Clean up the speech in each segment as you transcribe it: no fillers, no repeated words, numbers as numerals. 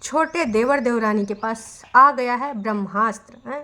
छोटे देवर देवरानी के पास आ गया है ब्रह्मास्त्र है।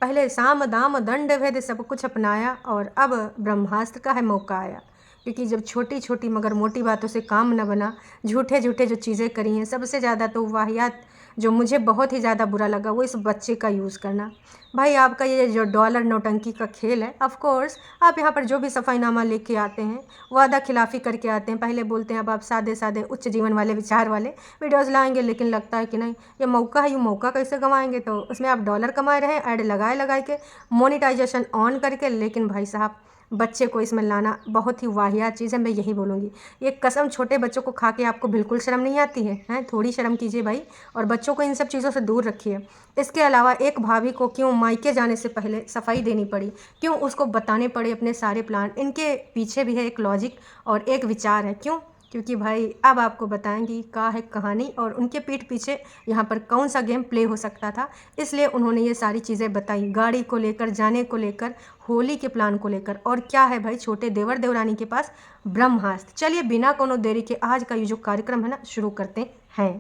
पहले साम दाम दंड भेद सब कुछ अपनाया और अब ब्रह्मास्त्र का है मौका आया। क्योंकि जब छोटी छोटी मगर मोटी बातों से काम न बना, झूठे झूठे जो चीज़ें करी हैं, सबसे ज़्यादा तो वाहियात जो मुझे बहुत ही ज़्यादा बुरा लगा वो इस बच्चे का यूज़ करना। भाई आपका ये जो डॉलर नौटंकी का खेल है, ऑफ कोर्स आप यहाँ पर जो भी सफ़ाईनामा लेके आते हैं, वादा खिलाफ़ी करके आते हैं। पहले बोलते हैं अब आप सादे सादे उच्च जीवन वाले विचार वाले वीडियोज़ लाएंगे, लेकिन लगता है कि नहीं ये मौका है, ये मौका कैसे गंवाएंगे। तो उसमें आप डॉलर कमा रहे हैं ऐड लगाए के, मोनिटाइजेशन ऑन करके। लेकिन भाई साहब बच्चे को इसमें लाना बहुत ही वाहियात चीज़ है, मैं यही बोलूँगी। ये कसम छोटे बच्चों को खा के आपको बिल्कुल शर्म नहीं आती है हैं? थोड़ी शर्म कीजिए भाई, और बच्चों को इन सब चीज़ों से दूर रखिए। इसके अलावा एक भाभी को क्यों मायके जाने से पहले सफाई देनी पड़ी, क्यों उसको बताने पड़े अपने सारे प्लान, इनके पीछे भी है एक लॉजिक और एक विचार है। क्यों? क्योंकि भाई अब आपको बताएंगी क्या है कहानी और उनके पीठ पीछे यहाँ पर कौन सा गेम प्ले हो सकता था, इसलिए उन्होंने ये सारी चीज़ें बताई। गाड़ी को लेकर, जाने को लेकर, होली के प्लान को लेकर, और क्या है भाई छोटे देवर देवरानी के पास ब्रह्मास्त्र। चलिए बिना कोनो देरी के आज का ये जो कार्यक्रम है ना शुरू करते हैं।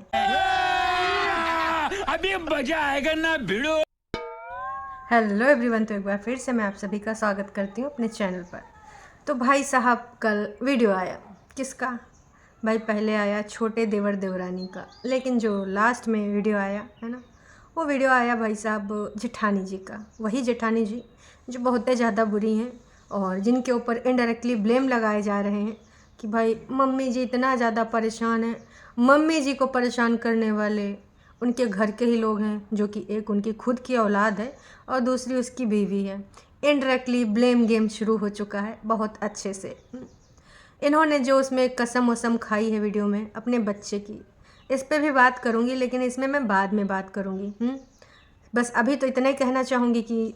अभी मजा आएगा ना भिड़ो। हेलो एवरीवन, तो एक बार फिर से मैं आप सभी का स्वागत करती हूँ अपने चैनल पर। तो भाई साहब कल वीडियो आया किसका? भाई पहले आया छोटे देवर देवरानी का, लेकिन जो लास्ट में वीडियो आया है ना, वो वीडियो आया भाई साहब जेठानी जी का। वही जेठानी जी जो बहुत ज़्यादा बुरी हैं और जिनके ऊपर इनडायरेक्टली ब्लेम लगाए जा रहे हैं कि भाई मम्मी जी इतना ज़्यादा परेशान हैं। मम्मी जी को परेशान करने वाले उनके घर के ही लोग हैं, जो कि एक उनकी खुद की औलाद है और दूसरी उसकी बीवी है। इनडायरेक्टली ब्लेम गेम शुरू हो चुका है बहुत अच्छे से। इन्होंने जो उसमें कसम वसम खाई है वीडियो में अपने बच्चे की, इस पर भी बात करूँगी, लेकिन इसमें मैं बाद में बात करूँगी। बस अभी तो इतना ही कहना चाहूँगी कि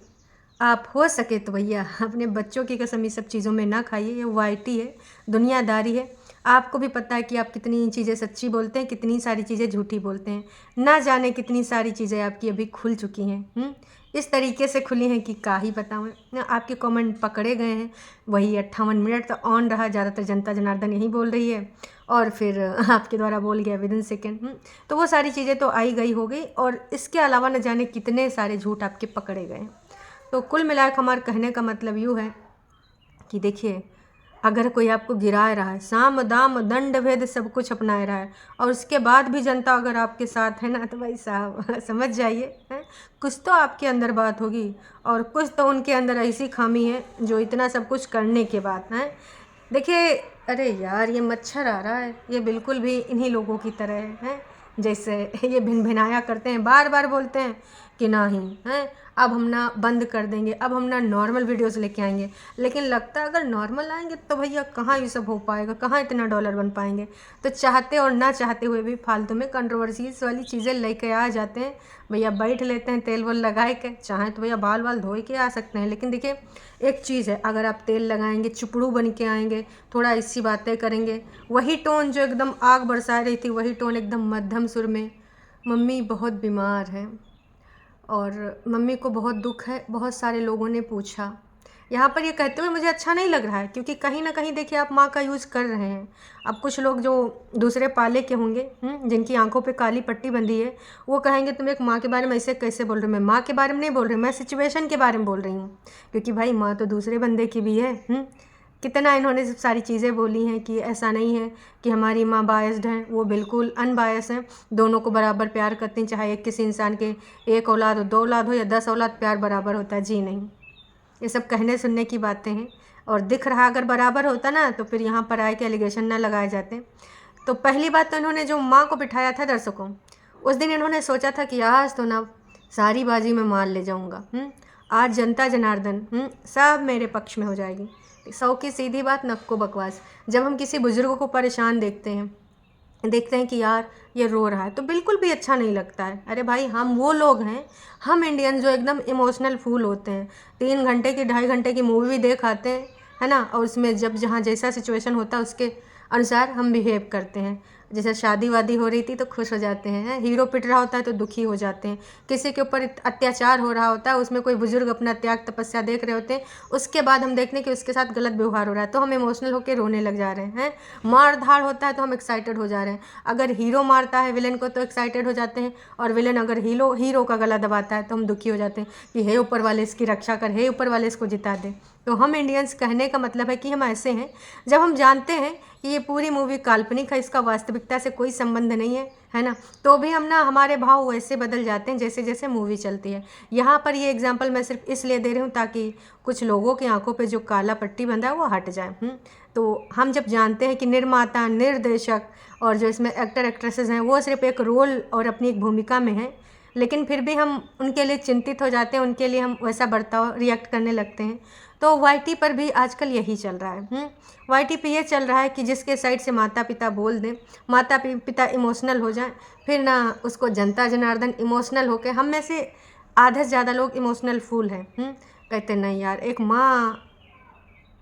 आप हो सके तो भैया अपने बच्चों की कसम ये सब चीज़ों में ना खाइए। ये वाइटी है, दुनियादारी है। आपको भी पता है कि आप कितनी चीज़ें सच्ची बोलते हैं, कितनी सारी चीज़ें झूठी बोलते हैं। ना जाने कितनी सारी चीज़ें आपकी अभी खुल चुकी हैं। इस तरीके से खुली हैं कि क्या ही बताऊँ। आपके कमेंट पकड़े गए हैं, वही 58 मिनट तो ऑन रहा। ज़्यादातर जनता जनार्दन यही बोल रही है और फिर आपके द्वारा बोल गया विदिन सेकेंड। तो वो सारी चीज़ें तो आई गई हो गई, और इसके अलावा न जाने कितने सारे झूठ आपके पकड़े गए हैं। तो कुल मिलाकर हमारे कहने का मतलब यूँ है कि देखिए, अगर कोई आपको गिरा रहा है, साम दाम दंड भेद सब कुछ अपना रहा है, और उसके बाद भी जनता अगर आपके साथ है ना, तो भाई साहब समझ जाइए हैं, कुछ तो आपके अंदर बात होगी और कुछ तो उनके अंदर ऐसी खामी है जो इतना सब कुछ करने के बाद हैं। देखिए, अरे यार ये मच्छर आ रहा है, ये बिल्कुल भी इन्हीं लोगों की तरह है जैसे ये भिन भिनाया करते हैं, बार बार बोलते हैं कि नहीं हैं अब हम ना बंद कर देंगे, अब हम ना नॉर्मल वीडियोस लेके आएंगे। लेकिन लगता है अगर नॉर्मल आएंगे तो भैया कहाँ ये सब हो पाएगा, कहाँ इतना डॉलर बन पाएंगे। तो चाहते और ना चाहते हुए भी फालतू में कंट्रोवर्सीज वाली चीज़ें लेके आ जाते हैं। भैया बैठ लेते हैं तेल वोल लगाए के, चाहें तो भैया बाल वाल धोए के आ सकते हैं। लेकिन देखिए एक चीज़ है, अगर आप तेल लगाएंगे, चुपड़ू बन के आएंगे, थोड़ा ऐसी बातें करेंगे, वही टोन जो एकदम आग बरसा रही थी, वही टोन एकदम मध्यम सुर में, मम्मी बहुत बीमार है और मम्मी को बहुत दुख है, बहुत सारे लोगों ने पूछा। यहाँ पर ये कहते हुए मुझे अच्छा नहीं लग रहा है, क्योंकि कहीं ना कहीं देखिए आप माँ का यूज़ कर रहे हैं। अब कुछ लोग जो दूसरे पाले के होंगे, जिनकी आंखों पे काली पट्टी बंधी है, वो कहेंगे तुम एक माँ के बारे में ऐसे कैसे बोल रहे हो। मैं माँ के बारे में नहीं बोल रही, मैं सिचुएशन के बारे में बोल रही हूँ, क्योंकि भाई माँ तो दूसरे बंदे की भी है। कितना इन्होंने सब सारी चीज़ें बोली हैं कि ऐसा नहीं है कि हमारी माँ बायस्ड हैं, वो बिल्कुल अनबायस हैं, दोनों को बराबर प्यार करती हैं। चाहे एक किसी इंसान के एक औलाद हो, 2 औलाद हो या 10 औलाद, प्यार बराबर होता है। जी नहीं, ये सब कहने सुनने की बातें हैं। और दिख रहा अगर बराबर होता ना तो फिर यहाँ पर आए के एलिगेशन ना लगाए जाते। तो पहली बात तो इन्होंने जो माँ को बिठाया था दर्शकों, उस दिन इन्होंने सोचा था कि आज तो ना सारी बाजी में मार ले जाऊँगा। आज जनता जनार्दन सब मेरे पक्ष में हो जाएगी। 100 की सीधी बात, नक्को बकवास। जब हम किसी बुजुर्ग को परेशान देखते हैं कि यार ये रो रहा है, तो बिल्कुल भी अच्छा नहीं लगता है। अरे भाई हम वो लोग हैं, हम इंडियन जो एकदम इमोशनल फूल होते हैं, 3 घंटे की 2.5 घंटे की मूवी भी देख आते हैं है ना, और उसमें जब जहाँ जैसा सिचुएशन होता है उसके अनुसार हम बिहेव करते हैं। जैसे शादी वादी हो रही थी तो खुश हो जाते हैं, हीरो पिट रहा होता है तो दुखी हो जाते हैं, किसी के ऊपर अत्याचार हो रहा होता है, उसमें कोई बुजुर्ग अपना त्याग तपस्या देख रहे होते हैं, उसके बाद हम देखने कि उसके साथ गलत व्यवहार हो रहा है तो हम इमोशनल होकर रोने लग जा रहे हैं। मार धाड़ होता है तो हम एक्साइटेड हो जा रहे हैं, अगर हीरो मारता है विलेन को तो एक्साइटेड हो जाते हैं, और विलेन अगर हीरो का गला दबाता है तो हम दुखी हो जाते हैं कि हे ऊपर वाले इसकी रक्षा कर, हे ऊपर वाले इसको जिता दे। तो हम इंडियंस कहने का मतलब है कि हम ऐसे हैं। जब हम जानते हैं कि ये पूरी मूवी काल्पनिक है, इसका वास्तविकता से कोई संबंध नहीं है ना, तो भी हम ना हमारे भाव वैसे बदल जाते हैं जैसे जैसे मूवी चलती है। यहाँ पर ये एग्जांपल मैं सिर्फ इसलिए दे रही हूँ ताकि कुछ लोगों की आंखों पे जो काला पट्टी बंधा है वो हट जाए। तो हम जब जानते हैं कि निर्माता, निर्देशक और जो इसमें एक्टर एक्ट्रेसेस हैं वो सिर्फ एक रोल और अपनी एक भूमिका में हैं, लेकिन फिर भी हम उनके लिए चिंतित हो जाते हैं, उनके लिए हम वैसा बर्ताव रिएक्ट करने लगते हैं। तो वाईटी पर भी आजकल यही चल रहा है। वाईटी पे ये चल रहा है कि जिसके साइड से माता पिता बोल दें, माता पिता इमोशनल हो जाएं, फिर ना उसको जनता जनार्दन इमोशनल होके, हम में से आधे से ज़्यादा लोग इमोशनल फूल हैं। कहते नहीं यार, एक माँ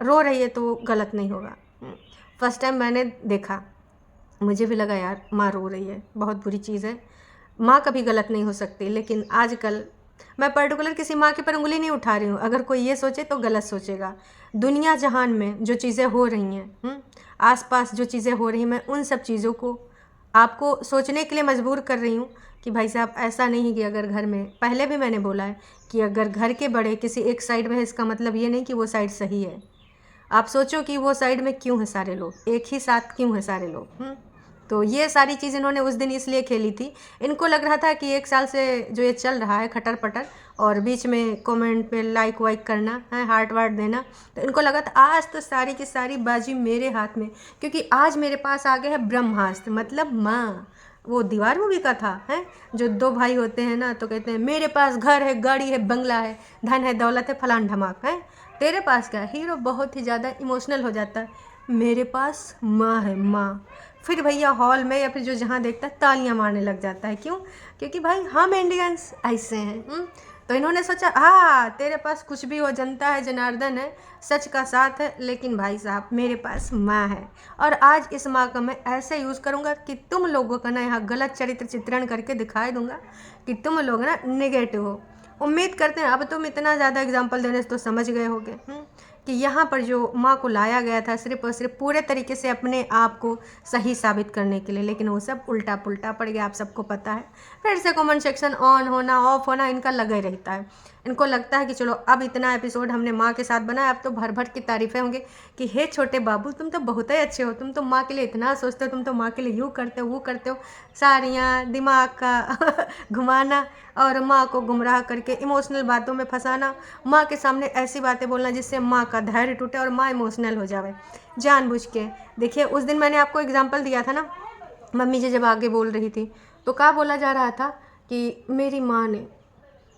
रो रही है तो गलत नहीं होगा। फर्स्ट टाइम मैंने देखा, मुझे भी लगा यार माँ रो रही है, बहुत बुरी चीज़ है, माँ कभी गलत नहीं हो सकती। लेकिन आजकल मैं पर्टिकुलर किसी माँ के पर उंगली नहीं उठा रही हूँ, अगर कोई ये सोचे तो गलत सोचेगा। दुनिया जहान में जो चीज़ें हो रही हैं, आसपास जो चीज़ें हो रही हैं, मैं उन सब चीज़ों को आपको सोचने के लिए मजबूर कर रही हूँ कि भाई साहब ऐसा नहीं कि अगर घर में, पहले भी मैंने बोला है कि अगर घर के बड़े किसी एक साइड में है, इसका मतलब ये नहीं कि वो साइड सही है। आप सोचो कि वो साइड में क्यों है सारे लोग, एक ही साथ क्यों है सारे लोग। तो ये सारी चीज़ इन्होंने उस दिन इसलिए खेली थी, इनको लग रहा था कि 1 साल से जो ये चल रहा है खटर पटर, और बीच में कमेंट पे लाइक वाइक करना है, हार्ट वार्ट देना, तो इनको लगा था आज तो सारी की सारी बाजी मेरे हाथ में, क्योंकि आज मेरे पास आ गया है ब्रह्मास्त्र, मतलब माँ। वो दीवार मूवी का था है, जो 2 भाई होते हैं ना तो कहते हैं मेरे पास घर है, गाड़ी है, बंगला है, धन है, दौलत है, फलान ढमाक है, तेरे पास क्या है। हीरो बहुत ही ज़्यादा इमोशनल हो जाता है, मेरे पास माँ है, माँ। फिर भैया हॉल में या फिर जो जहाँ देखता है तालियां मारने लग जाता है। क्यों? क्योंकि भाई हम इंडियंस ऐसे हैं। तो इन्होंने सोचा तेरे पास कुछ भी हो, जनता है, जनार्दन है, सच का साथ है, लेकिन भाई साहब मेरे पास माँ है, और आज इस माँ का मैं ऐसे यूज़ करूँगा कि तुम लोगों का ना यहाँ गलत चरित्र चित्रण करके दिखाई दूँगा कि तुम लोग ना नेगेटिव हो। उम्मीद करते हैं अब तुम इतना ज़्यादा एग्जाम्पल देने से तो समझ गए होगे कि यहाँ पर जो माँ को लाया गया था सिर्फ और सिर्फ पूरे तरीके से अपने आप को सही साबित करने के लिए, लेकिन वो सब उल्टा पुल्टा पड़ गया, आप सबको पता है। फिर से कमेंट सेक्शन ऑन होना ऑफ होना इनका लगा ही रहता है। इनको लगता है कि चलो अब इतना एपिसोड हमने माँ के साथ बनाया, अब तो भर भर की तारीफ़ें होंगी कि हे छोटे बाबू तुम तो बहुत ही अच्छे हो, तुम तो माँ के लिए इतना सोचते हो, तुम तो माँ के लिए यूँ करते हो वो करते हो, सारियाँ दिमाग का घुमाना और माँ को गुमराह करके इमोशनल बातों में फंसाना, माँ के सामने ऐसी बातें बोलना जिससे माँ का धैर्य टूटे और माँ इमोशनल हो जाए जानबूझ के। देखिए उस दिन मैंने आपको एग्जांपल दिया था ना, मम्मी जी जब आगे बोल रही थी तो क्या बोला जा रहा था कि मेरी माँ ने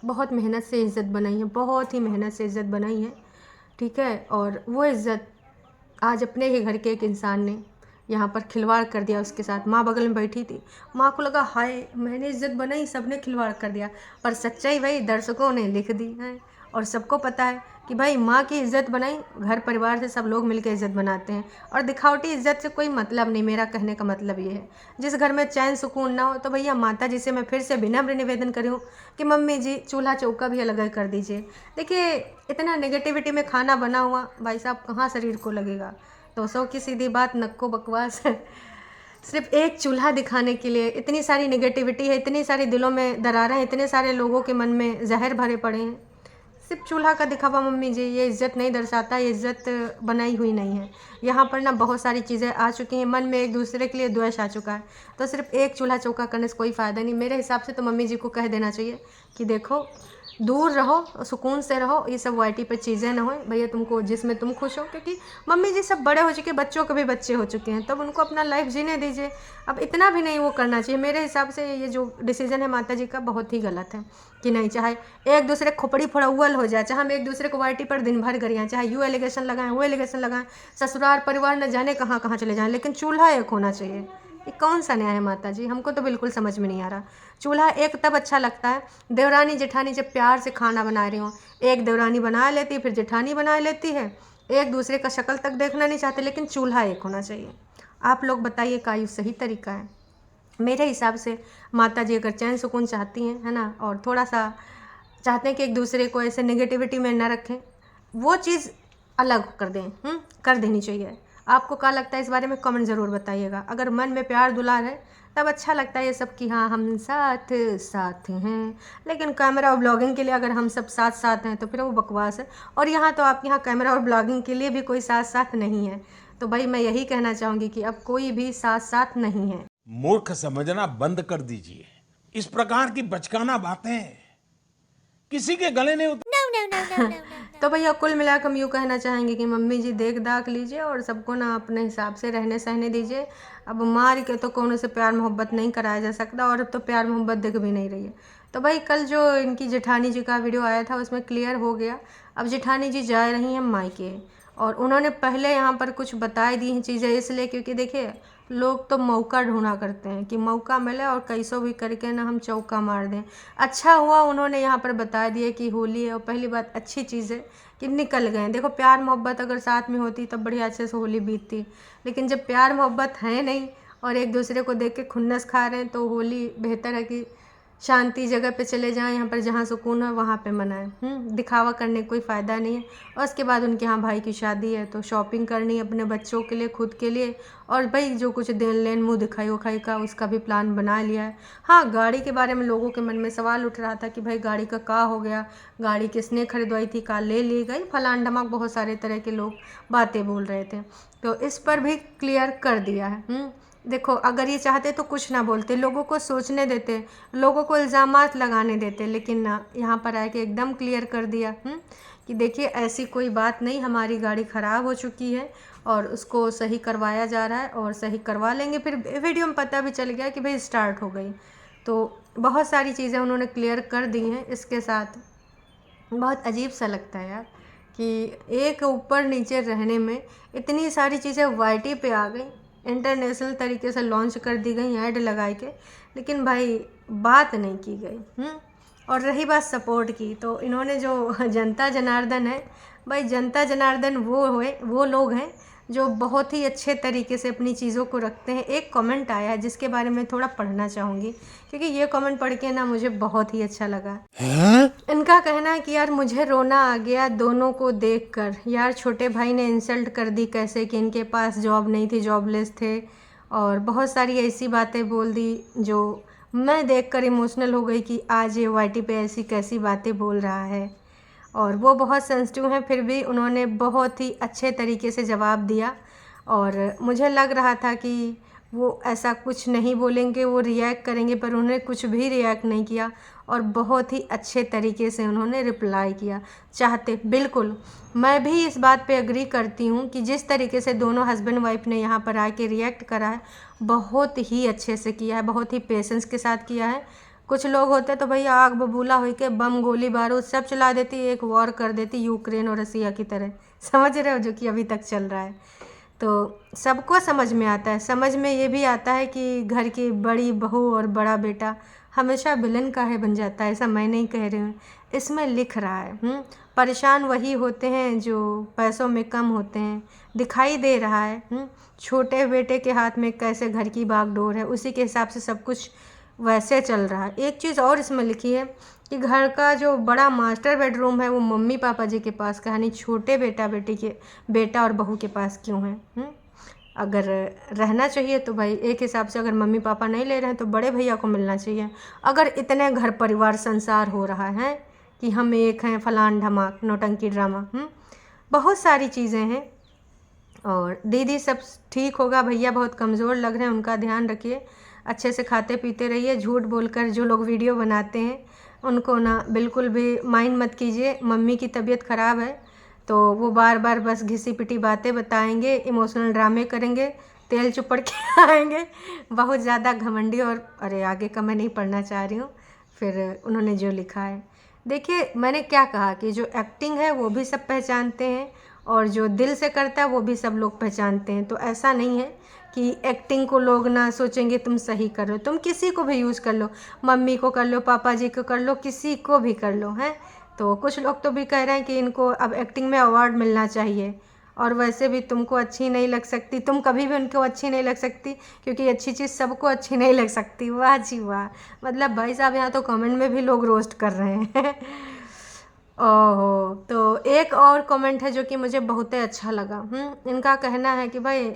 बहुत मेहनत से इज़्ज़त बनाई है, बहुत ही मेहनत से इज़्ज़त बनाई है, ठीक है, और वो इज़्ज़त आज अपने ही घर के एक इंसान ने यहाँ पर खिलवाड़ कर दिया उसके साथ। माँ बगल में बैठी थी, माँ को लगा हाय मैंने इज़्ज़त बनाई, सबने खिलवाड़ कर दिया, पर सच्चाई वही दर्शकों ने लिख दी है। और सबको पता है कि भाई माँ की इज़्ज़त बनाई, घर परिवार से सब लोग मिलकर इज़्ज़त बनाते हैं, और दिखावटी इज़्ज़त से कोई मतलब नहीं। मेरा कहने का मतलब ये है, जिस घर में चैन सुकून ना हो तो भैया माता जी से मैं फिर से विनम्र निवेदन करूँ कि मम्मी जी चूल्हा चौका भी अलग कर दीजिए। देखिए इतना नेगेटिविटी में खाना बना हुआ भाई साहब कहाँ शरीर को लगेगा। तो सौ की सीधी बात, नक्को बकवास सिर्फ एक चूल्हा दिखाने के लिए इतनी सारी नेगेटिविटी है, इतनी सारी दिलों में दरारें हैं, इतने सारे लोगों के मन में जहर भरे पड़े हैं। सिर्फ चूल्हा का दिखावा मम्मी जी ये इज़्ज़त नहीं दर्शाता, ये इज़्ज़त बनाई हुई नहीं है। यहाँ पर ना बहुत सारी चीज़ें आ चुकी हैं, मन में एक दूसरे के लिए द्वेष आ चुका है, तो सिर्फ एक चूल्हा चौका करने से कोई फ़ायदा नहीं। मेरे हिसाब से तो मम्मी जी को कह देना चाहिए कि देखो दूर रहो, सुकून से रहो, ये सब वाईटी पर चीज़ें ना हो भैया, तुमको जिसमें तुम खुश हो, क्योंकि मम्मी जी सब बड़े हो चुके, बच्चों के भी बच्चे हो चुके हैं, तब उनको अपना लाइफ जीने दीजिए। अब इतना भी नहीं वो करना चाहिए। मेरे हिसाब से ये जो डिसीज़न है माता जी का बहुत ही गलत है कि नहीं, चाहे एक दूसरे खोपड़ी फोड़ाउल हो जाए, चाहे हम एक दूसरे को वाईटी पर दिन भर गरियाँ, चाहे यू एलिगेशन लगाएं वो एलिगेशन लगाएं, ससुराल परिवार न जाने कहाँ कहाँ चले जाएं, लेकिन चूल्हा एक होना चाहिए। ये कौन सा न्याय है माता जी, हमको तो बिल्कुल समझ में नहीं आ रहा। चूल्हा एक तब अच्छा लगता है देवरानी जेठानी जब प्यार से खाना बना रही हो, एक देवरानी बना लेती है फिर जेठानी बना लेती है, एक दूसरे का शक्ल तक देखना नहीं चाहते, लेकिन चूल्हा एक होना चाहिए। आप लोग बताइए का ये सही तरीका है? मेरे हिसाब से माता जी अगर चैन सुकून चाहती हैं, है ना, और थोड़ा सा चाहते हैं कि एक दूसरे को ऐसे नेगेटिविटी में ना रखें, वो चीज़ अलग कर दें, कर देनी चाहिए। आपको क्या लगता है इस बारे में कमेंट ज़रूर बताइएगा। अगर मन में प्यार दुलार है तब अच्छा लगता है ये सब कि हाँ हम साथ साथ हैं, लेकिन कैमरा और ब्लॉगिंग के लिए अगर हम सब साथ साथ हैं तो फिर वो बकवास है। और यहाँ तो आपके यहाँ कैमरा और ब्लॉगिंग के लिए भी कोई साथ साथ नहीं है, तो भाई मैं यही कहना चाहूँगी कि अब कोई भी साथ साथ नहीं है। मूर्ख समझना बंद कर दीजिए। इस प्रकार की बचकाना बातें किसी के गले नहीं उतर। तो भैया कुल मिलाकर हम यूँ कहना चाहेंगे कि मम्मी जी देख दाख लीजिए और सबको ना अपने हिसाब से रहने सहने दीजिए। अब मार के तो कौन से प्यार मोहब्बत नहीं कराया जा सकता, और अब तो प्यार मोहब्बत दिख भी नहीं रही है। तो भाई कल जो इनकी जेठानी जी का वीडियो आया था उसमें क्लियर हो गया। अब जेठानी जी जा रही हैं मायके, और उन्होंने पहले यहाँ पर कुछ बता दी हैं चीज़ें, इसलिए क्योंकि देखिए लोग तो मौका ढूंढा करते हैं कि मौका मिले और कैसो भी करके ना हम चौका मार दें। अच्छा हुआ उन्होंने यहाँ पर बता दिया कि होली है, और पहली बात अच्छी चीज़ है कि निकल गए। देखो प्यार मोहब्बत अगर साथ में होती तब बढ़िया अच्छे से होली बीतती, लेकिन जब प्यार मोहब्बत है नहीं और एक दूसरे को देख के खुन्नस खा रहे हैं, तो होली बेहतर है कि शांति जगह पे चले जाएं, यहाँ पर जहाँ सुकून है वहाँ पे मनाएं। दिखावा करने का कोई फ़ायदा नहीं है। और उसके बाद उनके यहाँ भाई की शादी है तो शॉपिंग करनी है अपने बच्चों के लिए, खुद के लिए, और भाई जो कुछ देन लेन मुँह दिखाई उखाई का उसका भी प्लान बना लिया है। हाँ, गाड़ी के बारे में लोगों के मन में सवाल उठ रहा था कि भाई गाड़ी का हो गया, गाड़ी किसने खरीदवाई थी, का ले ली गई, फलान ढमाक बहुत सारे तरह के लोग बातें बोल रहे थे, तो इस पर भी क्लियर कर दिया है। देखो अगर ये चाहते तो कुछ ना बोलते, लोगों को सोचने देते, लोगों को इल्ज़ामात लगाने देते, लेकिन ना यहाँ पर आके एकदम क्लियर कर दिया कि देखिए ऐसी कोई बात नहीं, हमारी गाड़ी ख़राब हो चुकी है और उसको सही करवाया जा रहा है और सही करवा लेंगे। फिर वीडियो में पता भी चल गया कि भाई स्टार्ट हो गई। तो बहुत सारी चीज़ें उन्होंने क्लियर कर दी हैं। इसके साथ बहुत अजीब सा लगता है यार कि एक ऊपर नीचे रहने में इतनी सारी चीज़ें वाईटी पे आ गई, इंटरनेशनल तरीके से लॉन्च कर दी गई ऐड लगाए के, लेकिन भाई बात नहीं की गई। और रही बात सपोर्ट की, तो इन्होंने जो जनता जनार्दन है, भाई जनता जनार्दन वो लोग हैं जो बहुत ही अच्छे तरीके से अपनी चीज़ों को रखते हैं। एक कमेंट आया है जिसके बारे में थोड़ा पढ़ना चाहूँगी, क्योंकि ये कमेंट पढ़ के ना मुझे बहुत ही अच्छा लगा। इनका कहना है कि यार मुझे रोना आ गया दोनों को देखकर, यार छोटे भाई ने इंसल्ट कर दी कैसे कि इनके पास जॉब नहीं थी, जॉबलेस थे, और बहुत सारी ऐसी बातें बोल दी जो मैं देखकर इमोशनल हो गई कि आज ये वाईटी पे ऐसी कैसी बातें बोल रहा है। और वो बहुत सेंसिटिव हैं, फिर भी उन्होंने बहुत ही अच्छे तरीके से जवाब दिया, और मुझे लग रहा था कि वो ऐसा कुछ नहीं बोलेंगे, वो रिएक्ट करेंगे, पर उन्होंने कुछ भी रिएक्ट नहीं किया और बहुत ही अच्छे तरीके से उन्होंने रिप्लाई किया। चाहते बिल्कुल मैं भी इस बात पे एग्री करती हूँ कि जिस तरीके से दोनों हस्बैंड वाइफ ने यहाँ पर आके रिएक्ट करा है, बहुत ही अच्छे से किया है, बहुत ही पेशेंस के साथ किया है। कुछ लोग होते तो भैया आग बबूला हो के बम गोली बारूद सब चला देती, एक वॉर कर देती यूक्रेन और रसिया की तरह, समझ रहे हो, जो कि अभी तक चल रहा है। तो सबको समझ में आता है, समझ में ये भी आता है कि घर की बड़ी बहू और बड़ा बेटा हमेशा विलन का है बन जाता है, ऐसा मैं नहीं कह रही हूँ, इसमें लिख रहा है। परेशान वही होते हैं जो पैसों में कम होते हैं, दिखाई दे रहा है। छोटे बेटे के हाथ में कैसे घर की बागडोर है, उसी के हिसाब से सब कुछ वैसे चल रहा है। एक चीज़ और इसमें लिखी है कि घर का जो बड़ा मास्टर बेडरूम है वो मम्मी पापा जी के पास का है, नहीं छोटे बेटा और बहू के पास क्यों है। अगर रहना चाहिए तो भाई एक हिसाब से अगर मम्मी पापा नहीं ले रहे हैं तो बड़े भैया को मिलना चाहिए। अगर इतने घर परिवार संसार हो रहा है कि हम एक हैं, फलान ढमाक नौटंकी ड्रामा, बहुत सारी चीज़ें हैं। और दीदी सब ठीक होगा, भैया बहुत कमज़ोर लग रहे हैं, उनका ध्यान रखिए, अच्छे से खाते पीते रहिए। झूठ बोलकर जो लोग वीडियो बनाते हैं उनको ना बिल्कुल भी माइंड मत कीजिए। मम्मी की तबीयत ख़राब है तो वो बार बार बस घिसी पिटी बातें बताएंगे, इमोशनल ड्रामे करेंगे, तेल चुपड़ के आएंगे, बहुत ज़्यादा घमंडी। और अरे आगे का मैं नहीं पढ़ना चाह रही हूँ, फिर उन्होंने जो लिखा है देखिए, मैंने क्या कहा कि जो एक्टिंग है वो भी सब पहचानते हैं और जो दिल से करता है वो भी सब लोग पहचानते हैं। तो ऐसा नहीं है कि एक्टिंग को लोग ना सोचेंगे तुम सही कर लो, तुम किसी को भी यूज़ कर लो, मम्मी को कर लो, पापा जी को कर लो, किसी को भी कर लो, हैं। तो कुछ लोग तो भी कह रहे हैं कि इनको अब एक्टिंग में अवार्ड मिलना चाहिए, और वैसे भी तुमको अच्छी नहीं लग सकती, तुम कभी भी उनको अच्छी नहीं लग सकती, क्योंकि अच्छी चीज़ सबको अच्छी नहीं लग सकती। वाह जी वाह, मतलब भाई साहब यहाँ तो कमेंट में भी लोग रोस्ट कर रहे हैं। ओहो, तो एक और कमेंट है जो कि मुझे बहुत ही अच्छा लगा। इनका कहना है कि भाई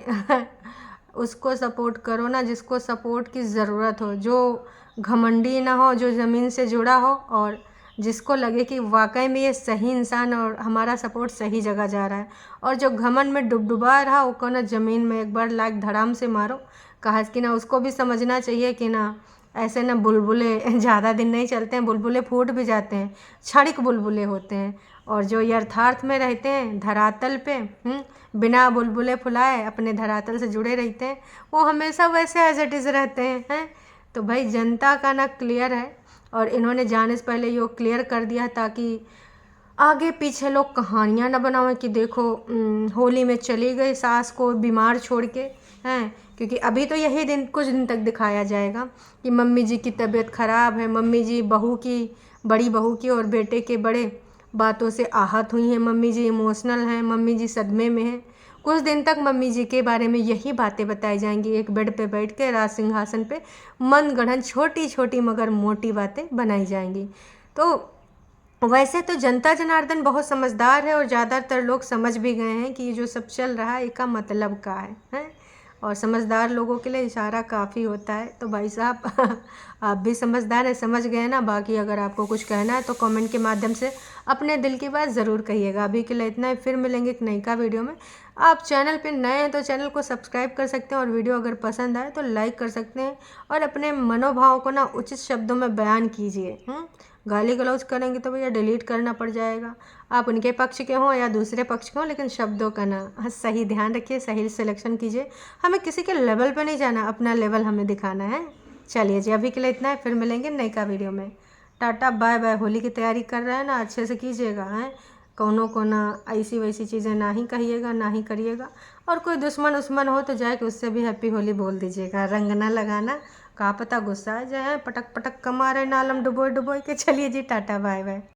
उसको सपोर्ट करो ना जिसको सपोर्ट की ज़रूरत हो, जो घमंडी ना हो, जो ज़मीन से जुड़ा हो, और जिसको लगे कि वाकई में ये सही इंसान और हमारा सपोर्ट सही जगह जा रहा है। और जो घमंड में डुबडुबा रहा, वो को ना ज़मीन में एक बार लाइक धड़ाम से मारो। कहा कि ना उसको भी समझना चाहिए कि ना ऐसे ना बुलबुले ज़्यादा दिन नहीं चलते हैं, बुलबुले फूट भी जाते हैं, क्षणिक बुलबुले होते हैं। और जो यथार्थ में रहते हैं धरातल पे, बिना बुलबुले फुलाए अपने धरातल से जुड़े रहते हैं, वो हमेशा वैसे एज इट इज़ रहते हैं। तो भाई जनता का ना क्लियर है, और इन्होंने जाने से पहले ये क्लियर कर दिया ताकि आगे पीछे लोग कहानियाँ ना बनावें कि देखो होली में चली गई सास को बीमार छोड़ के, हैं। क्योंकि अभी तो यही दिन कुछ दिन तक दिखाया जाएगा कि मम्मी जी की तबीयत ख़राब है, मम्मी जी बहू की, बड़ी बहू की और बेटे के बड़े बातों से आहत हुई हैं, मम्मी जी इमोशनल हैं, मम्मी जी सदमे में हैं। कुछ दिन तक मम्मी जी के बारे में यही बातें बताई जाएंगी, एक बेड पे बैठ के राज सिंहासन पे मनगढ़ंत छोटी छोटी मगर मोटी बातें बनाई जाएंगी। तो वैसे तो जनता जनार्दन बहुत समझदार है, और ज़्यादातर लोग समझ भी गए हैं कि ये जो सब चल रहा है इसका मतलब क्या है। और समझदार लोगों के लिए इशारा काफ़ी होता है। तो भाई साहब आप भी समझदार हैं, समझ गए ना। बाकी अगर आपको कुछ कहना है तो कमेंट के माध्यम से अपने दिल की बात ज़रूर कहिएगा। अभी के लिए इतना ही, फिर मिलेंगे एक नई का वीडियो में। आप चैनल पे नए हैं तो चैनल को सब्सक्राइब कर सकते हैं, और वीडियो अगर पसंद आए तो लाइक कर सकते हैं, और अपने मनोभाव को ना उचित शब्दों में बयान कीजिए। गाली गलौज करेंगे तो भैया डिलीट करना पड़ जाएगा। आप उनके पक्ष के हों या दूसरे पक्ष के हों, लेकिन शब्दों का ना सही ध्यान रखिए, सही सिलेक्शन कीजिए। हमें किसी के लेवल पे नहीं जाना, अपना लेवल हमें दिखाना है। चलिए जी, अभी के लिए इतना है, फिर मिलेंगे नई का वीडियो में। Tata bye bye. होली की तैयारी कर रहे हैं ना, अच्छे से कीजिएगा। कौनों को ना ऐसी वैसी चीज़ें ना ही कहिएगा, ना ही करिएगा। और कोई दुश्मन उस्मन हो तो जाए कि उससे भी हैप्पी होली बोल दीजिएगा। रंग ना लगाना, कहा पता गुस्सा आ जाए, पटक पटक कमा रहे नालम डुबोई डुबोई के। चलिए जी, टाटा बाय बाय।